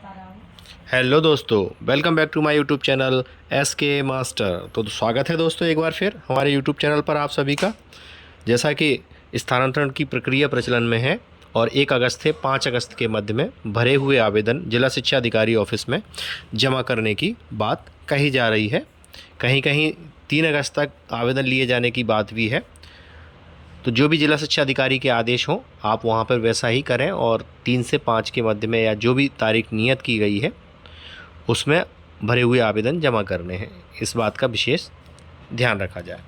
Hello दोस्तों, welcome back to my YouTube channel S K master. तो स्वागत है दोस्तों एक बार फिर हमारे यूट्यूब चैनल पर आप सभी का। जैसा कि स्थानांतरण की प्रक्रिया प्रचलन में है और 1 अगस्त से 5 अगस्त के मध्य में भरे हुए आवेदन जिला शिक्षा अधिकारी ऑफिस में जमा करने की बात कही जा रही है। कहीं कहीं 3 अगस्त तक आवेदन लिए जाने की बात भी है। तो जो भी जिला शिक्षा अधिकारी के आदेश हों आप वहाँ पर वैसा ही करें और 3 से 5 के मध्य में या जो भी तारीख नियत की गई है उसमें भरे हुए आवेदन जमा करने हैं। इस बात का विशेष ध्यान रखा जाए।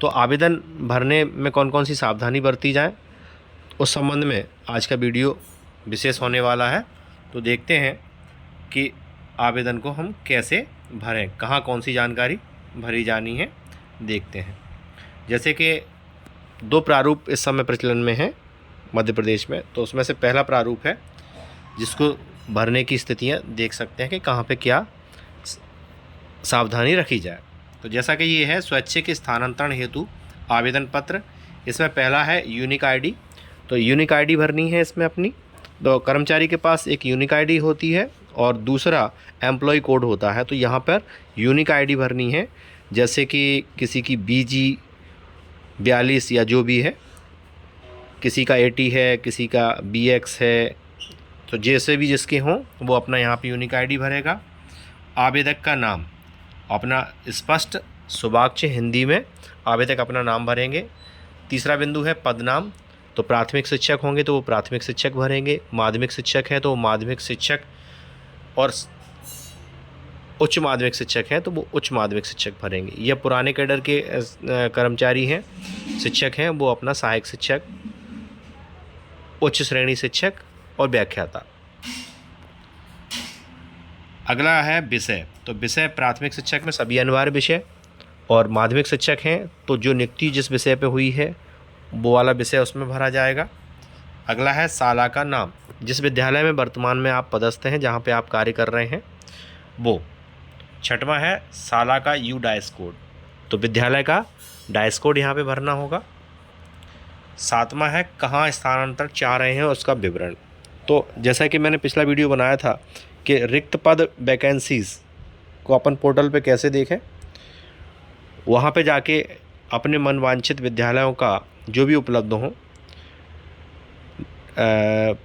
तो आवेदन भरने में कौन कौन सी सावधानी बरती जाए उस संबंध में आज का वीडियो विशेष होने वाला है। तो देखते हैं कि आवेदन को हम कैसे भरें, कहाँ कौन सी जानकारी भरी जानी है, देखते हैं। जैसे कि 2 प्रारूप इस समय प्रचलन में है मध्य प्रदेश में। तो उसमें से पहला प्रारूप है जिसको भरने की स्थितियां देख सकते हैं कि कहाँ पे क्या सावधानी रखी जाए। तो जैसा कि ये है स्वैच्छिक स्थानांतरण हेतु आवेदन पत्र। इसमें पहला है यूनिक आईडी। तो यूनिक आईडी भरनी है इसमें अपनी। तो कर्मचारी के पास एक यूनिक आईडी होती है और दूसरा एम्प्लॉय कोड होता है। तो यहाँ पर यूनिक आईडी भरनी है। जैसे कि किसी की BG42 या जो भी है, किसी का 80 है, किसी का BX है, तो जैसे भी जिसके हों वो अपना यहाँ पे यूनिक आईडी भरेगा। आवेदक का नाम अपना स्पष्ट सुवाच्य हिंदी में आवेदक अपना नाम भरेंगे। तीसरा बिंदु है पद नाम। तो प्राथमिक शिक्षक होंगे तो वो प्राथमिक शिक्षक भरेंगे, माध्यमिक शिक्षक हैं तो वो माध्यमिक शिक्षक, और उच्च माध्यमिक शिक्षक हैं तो वो उच्च माध्यमिक शिक्षक भरेंगे। यह पुराने कैडर के कर्मचारी हैं, शिक्षक हैं, वो अपना सहायक शिक्षक, उच्च श्रेणी शिक्षक और व्याख्याता। अगला है विषय। तो विषय प्राथमिक शिक्षक में सभी अनिवार्य विषय, और माध्यमिक शिक्षक हैं तो जो नियुक्ति जिस विषय पे हुई है वो वाला विषय उसमें भरा जाएगा। अगला है शाला का नाम। जिस विद्यालय में वर्तमान में आप पदस्थ हैं, जहाँ पे आप कार्य कर रहे हैं वो। छठवां है शाला का डाइस कोड। तो विद्यालय का डाइस कोड यहाँ पे भरना होगा। सातवां है कहाँ स्थानांतरण चाह रहे हैं उसका विवरण। तो जैसा कि मैंने पिछला वीडियो बनाया था कि रिक्त पद वैकेंसीज़ को अपन पोर्टल पे कैसे देखें, वहाँ पे जाके अपने मनवांछित विद्यालयों का जो भी उपलब्ध हो,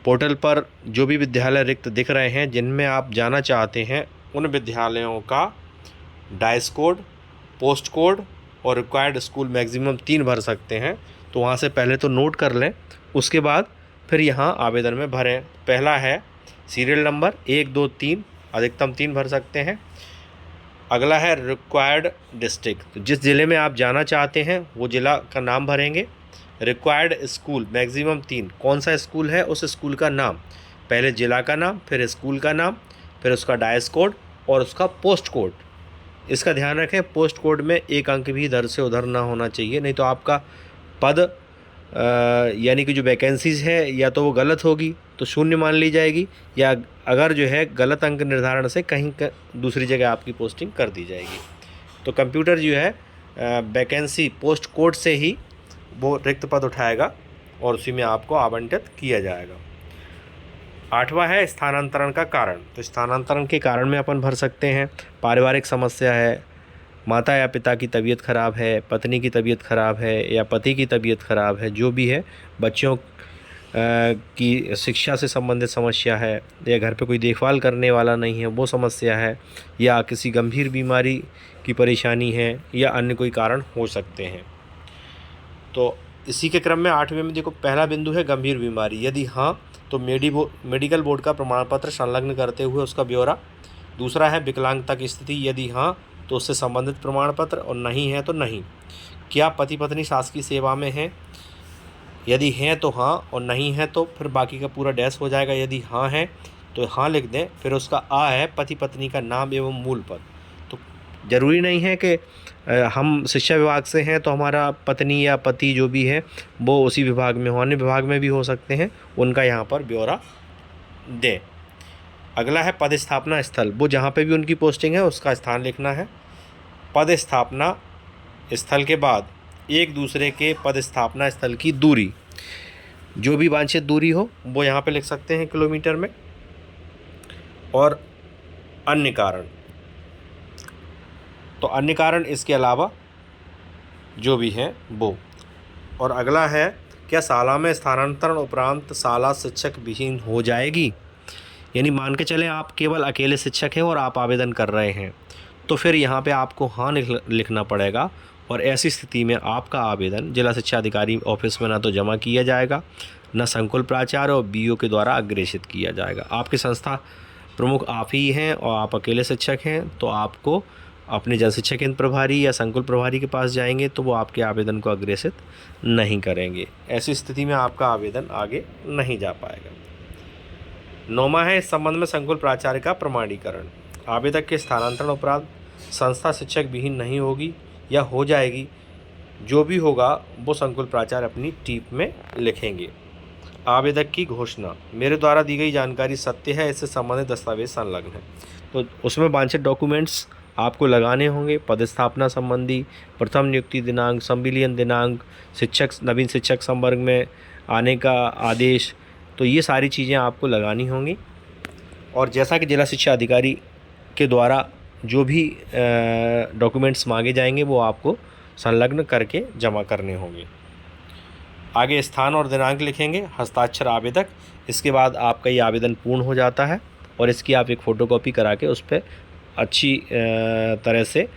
पोर्टल पर जो भी विद्यालय रिक्त दिख रहे हैं जिनमें आप जाना चाहते हैं उन विद्यालयों का डाइस कोड, पोस्ट कोड और रिक्वायर्ड स्कूल मैक्सिमम 3 भर सकते हैं। तो वहाँ से पहले तो नोट कर लें, उसके बाद फिर यहाँ आवेदन में भरें। पहला है सीरियल नंबर 1, 2, 3, अधिकतम 3 भर सकते हैं। अगला है रिक्वायर्ड डिस्ट्रिक्ट। तो जिस ज़िले में आप जाना चाहते हैं वो ज़िला का नाम भरेंगे। रिक्वायर्ड स्कूल मैक्सिमम 3, कौन सा स्कूल है उस स्कूल का नाम, पहले ज़िला का नाम, फिर स्कूल का नाम, फिर उसका डाइस कोड और उसका पोस्ट कोड। इसका ध्यान रखें, पोस्ट कोड में 1 अंक भी इधर से उधर ना होना चाहिए, नहीं तो आपका पद यानी कि जो वैकेंसीज़ है या तो वो गलत होगी तो 0 मान ली जाएगी, या अगर जो है गलत अंक निर्धारण से कहीं दूसरी जगह आपकी पोस्टिंग कर दी जाएगी। तो कंप्यूटर जो है वैकेंसी पोस्ट कोड से ही वो रिक्त पद उठाएगा और उसी में आपको आवंटित किया जाएगा। 8वां है स्थानांतरण का कारण। तो स्थानांतरण के कारण में अपन भर सकते हैं। पारिवारिक समस्या है, माता या पिता की तबीयत ख़राब है, पत्नी की तबीयत ख़राब है या पति की तबीयत ख़राब है, जो भी है, बच्चों की शिक्षा से संबंधित समस्या है, या घर पे कोई देखभाल करने वाला नहीं है वो समस्या है, या किसी गंभीर बीमारी की परेशानी है, या अन्य कोई कारण हो सकते हैं। तो इसी के क्रम में 8वें में देखो पहला बिंदु है गंभीर बीमारी। यदि हाँ तो मेडिकल बोर्ड का प्रमाण पत्र संलग्न करते हुए उसका ब्यौरा। दूसरा है विकलांगता की स्थिति। यदि हाँ तो उससे संबंधित प्रमाण पत्र, और नहीं है तो नहीं। क्या पति पत्नी शासकीय सेवा में हैं, यदि हैं तो हाँ, और नहीं है तो फिर बाकी का पूरा डैश हो जाएगा। यदि हाँ है तो हाँ लिख दें, फिर उसका आ है पति पत्नी का नाम एवं मूल पद। तो ज़रूरी नहीं है कि हम शिक्षा विभाग से हैं तो हमारा पत्नी या पति जो भी है वो उसी विभाग में हो, अन्य विभाग में भी हो सकते हैं, उनका यहाँ पर ब्यौरा दें। अगला है पद स्थापना स्थल। वो जहाँ पे भी उनकी पोस्टिंग है उसका स्थान लिखना है। पद स्थापना स्थल के बाद एक दूसरे के पद स्थापना स्थल की दूरी, जो भी वांछित दूरी हो वो यहाँ पे लिख सकते हैं किलोमीटर में। और अन्य कारण। तो अन्य कारण इसके अलावा जो भी हैं वो। और अगला है, क्या शाला में स्थानांतरण उपरांत शाला शिक्षक विहीन हो जाएगी? यानी मान के चलें आप केवल अकेले शिक्षक हैं और आप आवेदन कर रहे हैं, तो फिर यहाँ पे आपको हाँ लिखना पड़ेगा। और ऐसी स्थिति में आपका आवेदन जिला शिक्षा अधिकारी ऑफिस में ना तो जमा किया जाएगा, न संकुल प्राचार्य और बीओ के द्वारा अग्रेषित किया जाएगा। आपकी संस्था प्रमुख आप ही हैं और आप अकेले शिक्षक हैं, तो आपको अपने जन शिक्षा केंद्र प्रभारी या संकुल प्रभारी के पास जाएंगे तो वो आपके आवेदन को अग्रेषित नहीं करेंगे। ऐसी स्थिति में आपका आवेदन आगे नहीं जा पाएगा। 9वां है, इस संबंध में संकुल प्राचार्य का प्रमाणीकरण। आवेदक के स्थानांतरण उपरांत संस्था शिक्षक विहीन नहीं होगी या हो जाएगी, जो भी होगा वो संकुल प्राचार्य अपनी टीप में लिखेंगे। आवेदक की घोषणा, मेरे द्वारा दी गई जानकारी सत्य है, इससे संबंधित दस्तावेज संलग्न है। तो उसमें वांछित डॉक्यूमेंट्स आपको लगाने होंगे। पदस्थापना संबंधी, प्रथम नियुक्ति दिनांक, संविलियन दिनांक, शिक्षक नवीन शिक्षक संवर्ग में आने का आदेश, तो ये सारी चीज़ें आपको लगानी होंगी। और जैसा कि जिला शिक्षा अधिकारी के द्वारा जो भी डॉक्यूमेंट्स मांगे जाएंगे वो आपको संलग्न करके जमा करने होंगे। आगे स्थान और दिनांक लिखेंगे, हस्ताक्षर आवेदक। इसके बाद आपका ये आवेदन पूर्ण हो जाता है और इसकी आप एक फ़ोटोकॉपी करा के उस पर अच्छी तरह से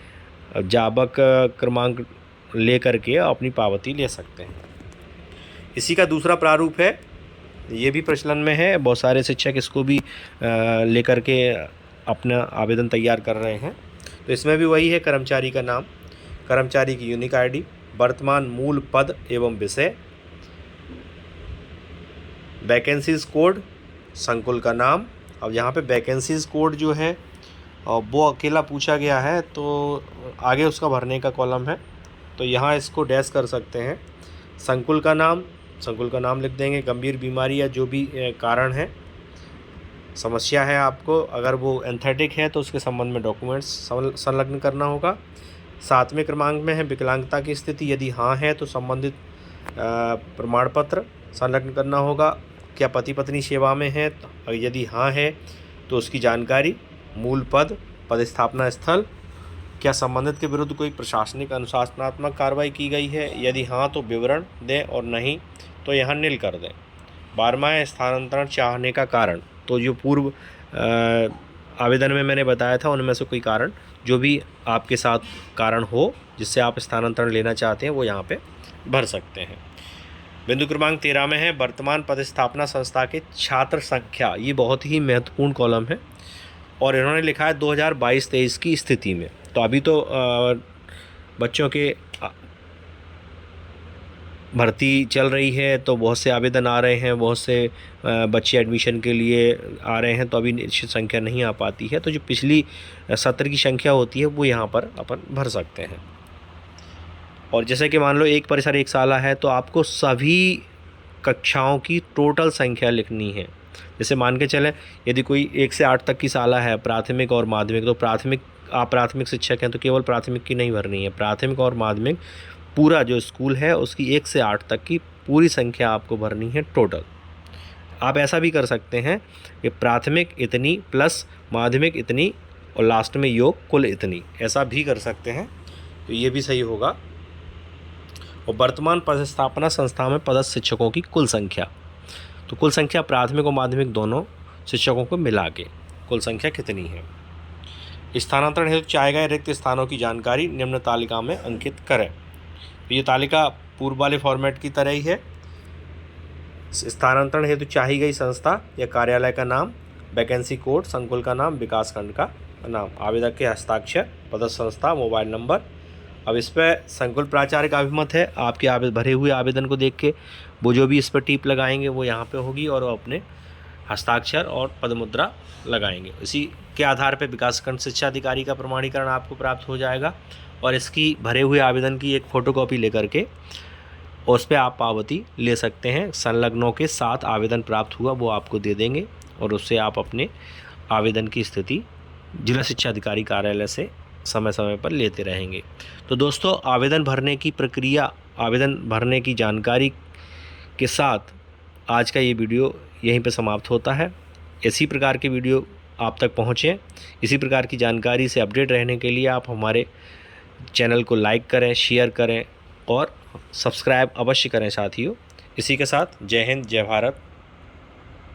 जाबक क्रमांक ले करके अपनी पावती ले सकते हैं। इसी का दूसरा प्रारूप है, ये भी प्रचलन में है, बहुत सारे शिक्षक इसको भी लेकर के अपना आवेदन तैयार कर रहे हैं। तो इसमें भी वही है, कर्मचारी का नाम, कर्मचारी की यूनिक आईडी, वर्तमान मूल पद एवं विषय, वैकेंसीज कोड, संकुल का नाम। अब यहाँ पे वैकेंसीज कोड जो है वो अकेला पूछा गया है, तो आगे उसका भरने का कॉलम है, तो यहाँ इसको डैश कर सकते हैं। संकुल का नाम लिख देंगे। गंभीर बीमारी या जो भी कारण है, समस्या है आपको, अगर वो एंथेटिक है तो उसके संबंध में डॉक्यूमेंट्स संलग्न करना होगा। 7वें क्रमांक में है विकलांगता की स्थिति, यदि हाँ है तो संबंधित प्रमाण पत्र संलग्न करना होगा। क्या पति पत्नी सेवा में है, तो यदि हाँ है तो उसकी जानकारी, मूल पद, पदस्थापना स्थल, क्या संबंधित के विरुद्ध कोई प्रशासनिक अनुशासनात्मक कार्रवाई की गई है, यदि हाँ तो विवरण दें और नहीं तो यहाँ नील कर दें। 12वां है स्थानांतरण चाहने का कारण। तो जो पूर्व आवेदन में मैंने बताया था उनमें से कोई कारण, जो भी आपके साथ कारण हो जिससे आप स्थानांतरण लेना चाहते हैं, वो यहाँ पे भर सकते हैं। बिंदु क्रमांक 13 में है वर्तमान पदस्थापना संस्था के छात्र संख्या। ये बहुत ही महत्वपूर्ण कॉलम है और इन्होंने लिखा है 2022-23 की स्थिति में। तो अभी तो बच्चों के भर्ती चल रही है, तो बहुत से आवेदन आ रहे हैं, बहुत से बच्चे एडमिशन के लिए आ रहे हैं, तो अभी निश्चित संख्या नहीं आ पाती है। तो जो पिछली सत्र की संख्या होती है वो यहाँ पर अपन भर सकते हैं। और जैसे कि मान लो एक परिसर एक साला है, तो आपको सभी कक्षाओं की टोटल संख्या लिखनी है। जैसे मान के चलें यदि कोई 1 से 8 तक की शाला है, प्राथमिक और माध्यमिक, तो आप प्राथमिक शिक्षक हैं तो केवल प्राथमिक की नहीं भरनी है, प्राथमिक और माध्यमिक पूरा जो स्कूल है उसकी 1 से 8 तक की पूरी संख्या आपको भरनी है टोटल। आप ऐसा भी कर सकते हैं कि प्राथमिक इतनी प्लस माध्यमिक इतनी और लास्ट में योग कुल इतनी, ऐसा भी कर सकते हैं, तो ये भी सही होगा। और वर्तमान पदस्थापना संस्था में पदस्थ शिक्षकों की कुल संख्या, तो कुल संख्या प्राथमिक और माध्यमिक दोनों शिक्षकों को मिला के कुल संख्या कितनी है। स्थानांतरण हेतु चाहे गए रिक्त स्थानों की जानकारी निम्न तालिका में अंकित करें। ये तालिका पूर्व वाले फॉर्मेट की तरह ही है। स्थानांतरण हेतु चाही गई संस्था या कार्यालय का नाम, वैकेंसी कोड, संकुल का नाम, विकासखंड का नाम, आवेदक के हस्ताक्षर, पदस्थ संस्था, मोबाइल नंबर। अब इस पर संकुल प्राचार्य का अभिमत है। आपके भरे हुए आवेदन को देख के वो जो भी इस पर टीप लगाएंगे वो यहाँ पे होगी और वो अपने हस्ताक्षर और पदमुद्रा लगाएंगे। इसी के आधार पर विकासखंड शिक्षा अधिकारी का प्रमाणीकरण आपको प्राप्त हो जाएगा और इसकी भरे हुए आवेदन की एक फ़ोटोकॉपी लेकर के उस पर आप पावती ले सकते हैं। संलग्नों के साथ आवेदन प्राप्त हुआ वो आपको दे देंगे और उससे आप अपने आवेदन की स्थिति जिला शिक्षा अधिकारी कार्यालय से समय समय पर लेते रहेंगे। तो दोस्तों, आवेदन भरने की प्रक्रिया, आवेदन भरने की जानकारी के साथ आज का ये वीडियो यहीं पर समाप्त होता है। इसी प्रकार के वीडियो आप तक पहुँचें। इसी प्रकार की जानकारी से अपडेट रहने के लिए आप हमारे चैनल को लाइक करें, शेयर करें और सब्सक्राइब अवश्य करें साथियों। इसी के साथ जय हिंद, जय भारत।